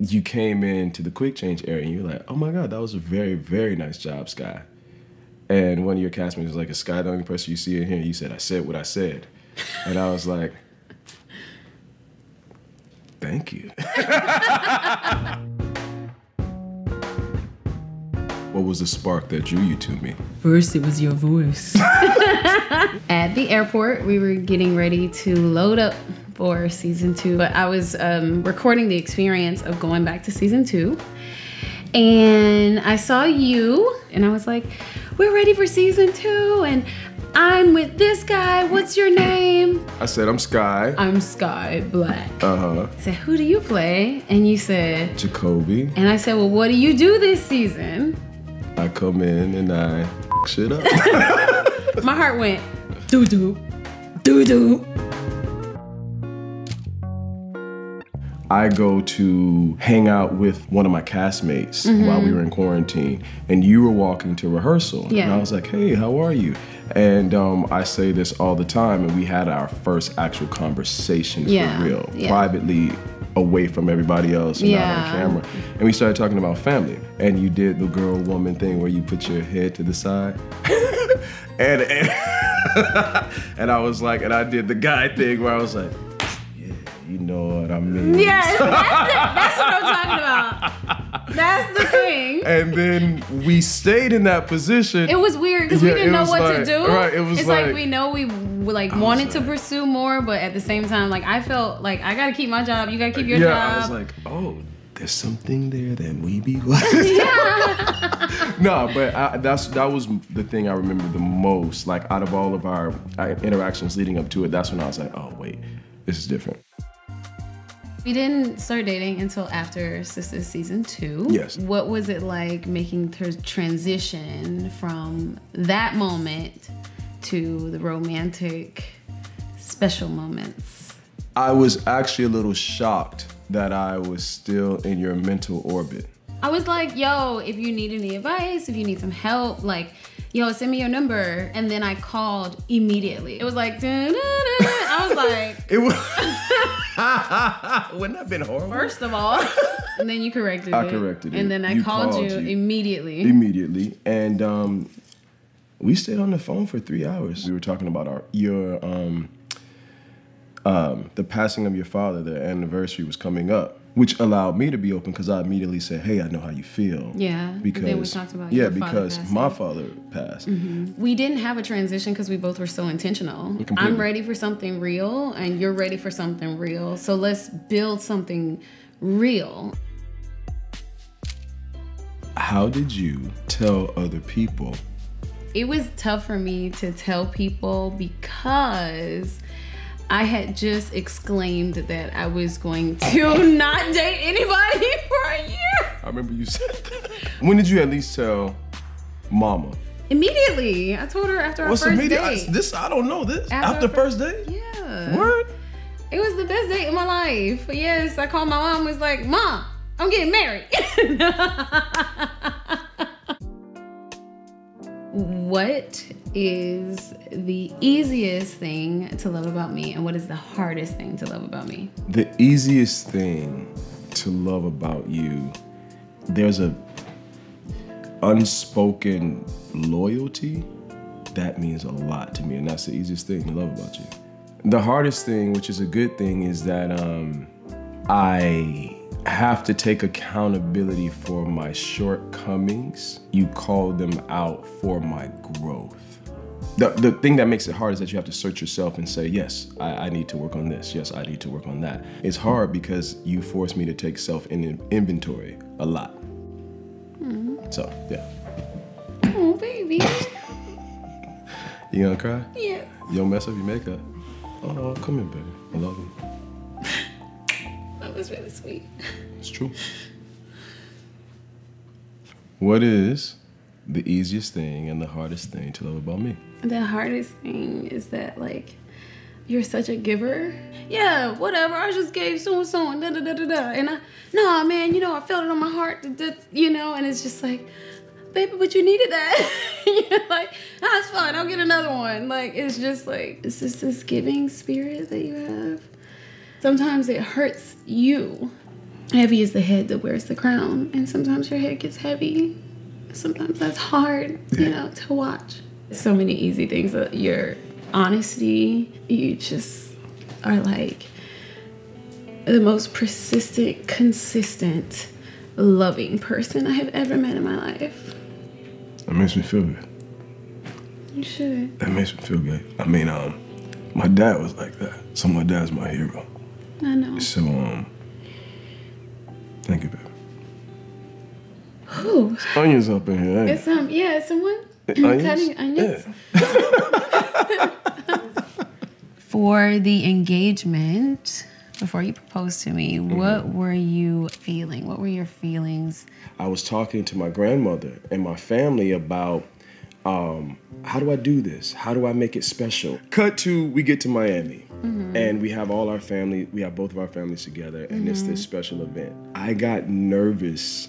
you came into the quick change area and you're like, oh my God, that was a very, very nice job, Skyh. And one of your castmates was like, is Skyh the only person you see in here? And you said, I said what I said. And I was like, thank you. What was the spark that drew you to me? First, it was your voice. At the airport, we were getting ready to load up for season 2. But I was recording the experience of going back to season 2. And I saw you, and I was like, we're ready for season 2, and I'm with this guy. What's your name? I said, I'm Skyh. I'm Skyh Black. Uh-huh. I said, who do you play? And you said, Jacoby. And I said, well, what do you do this season? I come in and I shit up. My heart went, doo-doo, doo-doo. I go to hang out with one of my castmates while we were in quarantine, and you were walking to rehearsal. Yeah. And I was like, hey, how are you? And I say this all the time, and we had our first actual conversation for real, privately, away from everybody else and not on camera. And we started talking about family. And you did the girl-woman thing where you put your head to the side. and I was like, and I did the guy thing where I was like, you know what I mean? Yes, that's what I'm talking about. That's the thing. And then we stayed in that position. It was weird because we didn't know what to do. Right, it was it's like we know we wanted to pursue more, but at the same time, like I felt like I gotta keep my job, you gotta keep your job. I was like, oh, there's something there that maybe was. No, but that was the thing I remember the most. Like out of all of our interactions leading up to it, that's when I was like, oh wait, this is different. We didn't start dating until after Sistas season 2. Yes. What was it like making the transition from that moment to the romantic special moments? I was actually a little shocked that I was still in your mental orbit. I was like, yo, if you need any advice, if you need some help, like, yo, send me your number. And then I called immediately. It was like, dun, dun, dun. I was like, it was. Wouldn't that have been horrible? First of all, and then you corrected it. I corrected it. And then I called you immediately. Immediately. And we stayed on the phone for 3 hours. We were talking about the passing of your father. The anniversary was coming up, which allowed me to be open because I immediately said, hey, I know how you feel. Yeah, because then we talked about your because father my father passed. We didn't have a transition because we both were so intentional. Completely. I'm ready for something real and you're ready for something real. So let's build something real. How did you tell other people? It was tough for me to tell people because I had just exclaimed that I was going to not date anybody for a year. I remember you said that. When did you at least tell Mama? Immediately. I told her after our first date. I don't know this. After first date? Yeah. Word? It was the best date of my life. Yes, I called my mom and was like, Mom, I'm getting married. What is the easiest thing to love about me and what is the hardest thing to love about me? The easiest thing to love about you, there's a unspoken loyalty that means a lot to me, and that's the easiest thing to love about you. The hardest thing, which is a good thing, is that I have to take accountability for my shortcomings. You call them out for my growth. The thing that makes it hard is that you have to search yourself and say, yes, I need to work on this. Yes, I need to work on that. It's hard because you force me to take self-inventory a lot. So, yeah. Oh, baby. You gonna cry? Yeah. You don't mess up your makeup? Oh, come here, baby. I love you. That was really sweet. It's true. What is the easiest thing and the hardest thing to love about me? The hardest thing is that, like, you're such a giver. Yeah, whatever, I just gave so-and-so and da-da-da-da-da. And nah, man, you know, I felt it on my heart, you know, and it's just like, baby, but you needed that. You're like, it's fine, I'll get another one. Like, it's just like, it's just this giving spirit that you have. Sometimes it hurts you heavy is the head that wears the crown. And sometimes your head gets heavy. Sometimes that's hard, you know, to watch. So many easy things. Your honesty, you just are like the most persistent, consistent, loving person I have ever met in my life. That makes me feel good. You should. That makes me feel good. I mean, my dad was like that. So my dad's my hero. I know. So, thank you, baby. Whew. It's onions up in here, ain't It's yeah, someone onions? cutting onions. Yeah. For the engagement, before you proposed to me, what were you feeling? What were your feelings? I was talking to my grandmother and my family about how do I do this? How do I make it special? Cut to, we get to Miami and we have all our family, we have both of our families together and it's this special event. I got nervous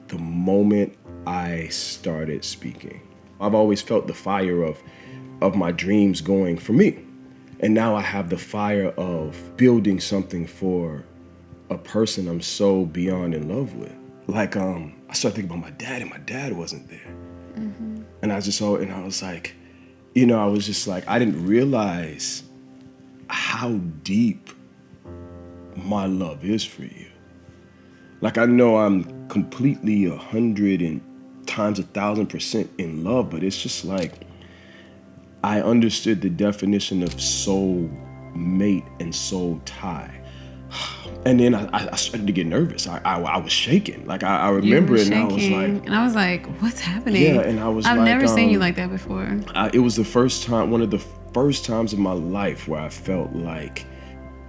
the moment I started speaking. I've always felt the fire of my dreams going for me. And now I have the fire of building something for a person I'm so beyond in love with. Like, I started thinking about my dad, and my dad wasn't there. And I was like, you know, I was just like, I didn't realize how deep my love is for you. Like, I know I'm completely 100 and times 1,000% in love, but it's just like, I understood the definition of soul mate and soul tie. And then I started to get nervous. I was shaking. Like, I remember it, and I was like, what's happening? Yeah, and I was I've never seen you like that before. It was the first time, one of the first times in my life where I felt like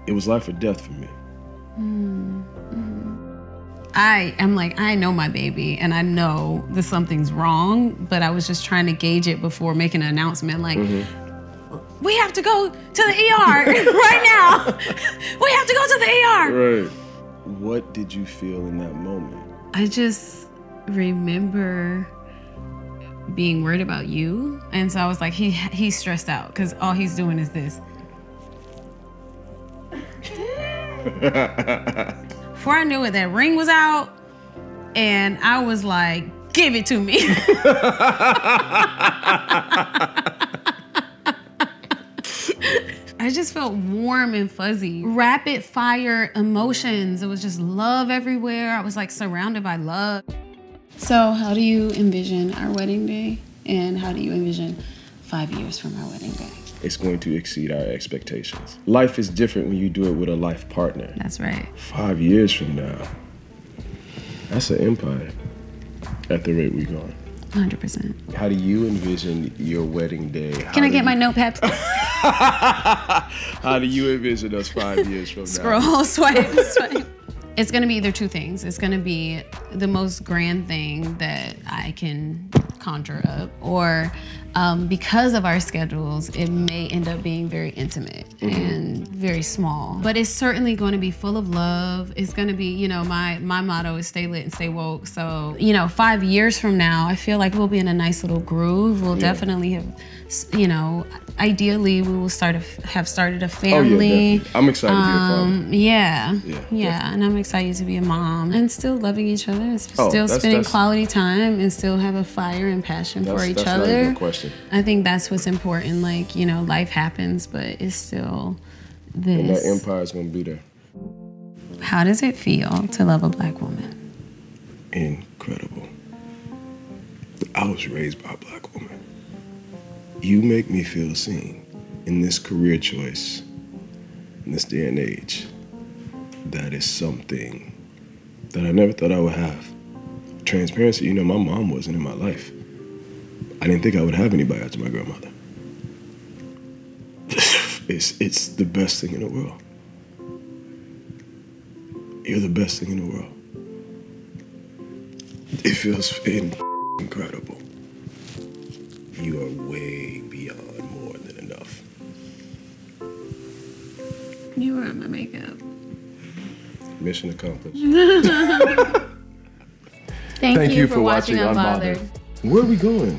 it was life or death for me. I am like, I know my baby, and I know that something's wrong, but I was just trying to gauge it before making an announcement. Like, we have to go to the ER right now. We have to go to the ER. Right. What did you feel in that moment? I just remember being worried about you, and so I was like, he's stressed out because all he's doing is this. Before I knew it, that ring was out, and I was like, give it to me. I just felt warm and fuzzy. Rapid fire emotions. It was just love everywhere. I was like surrounded by love. So how do you envision our wedding day? And how do you envision 5 years from our wedding day? It's going to exceed our expectations. Life is different when you do it with a life partner. That's right. 5 years from now, that's an empire at the rate we're going. 100%. How do you envision your wedding day? Can I get my notepad? How do you envision us 5 years from now? Scroll, swipe. It's gonna be either two things. It's gonna be the most grand thing that I can conjure up, or because of our schedules, it may end up being very intimate and very small. But it's certainly going to be full of love. It's going to be, you know, my motto is stay lit and stay woke. So, you know, 5 years from now, I feel like we'll be in a nice little groove. We'll definitely have, you know, ideally we will have started a family. Oh, yeah, I'm excited to be a father. Yeah, and I'm excited to be a mom and still loving each other, and still spending quality time, and still have a fire and passion for each other. That's not even a question. I think that's what's important. Like, you know, life happens, but it's still this. And that empire's gonna be there. How does it feel to love a Black woman? Incredible. I was raised by a Black woman. You make me feel seen in this career choice, in this day and age. That is something that I never thought I would have. Transparency, you know, my mom wasn't in my life. I didn't think I would have anybody after my grandmother. It's the best thing in the world. You're the best thing in the world. It feels incredible. You are way beyond more than enough. You were in my makeup. Mission accomplished. Thank you for watching Unbothered. Where are we going?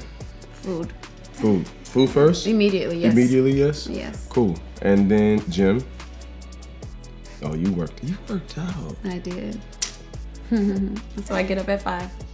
Food. Food. Food first? Immediately, yes. Immediately, yes? Yes. Cool. And then gym. Oh, you worked out. I did. So I get up at 5.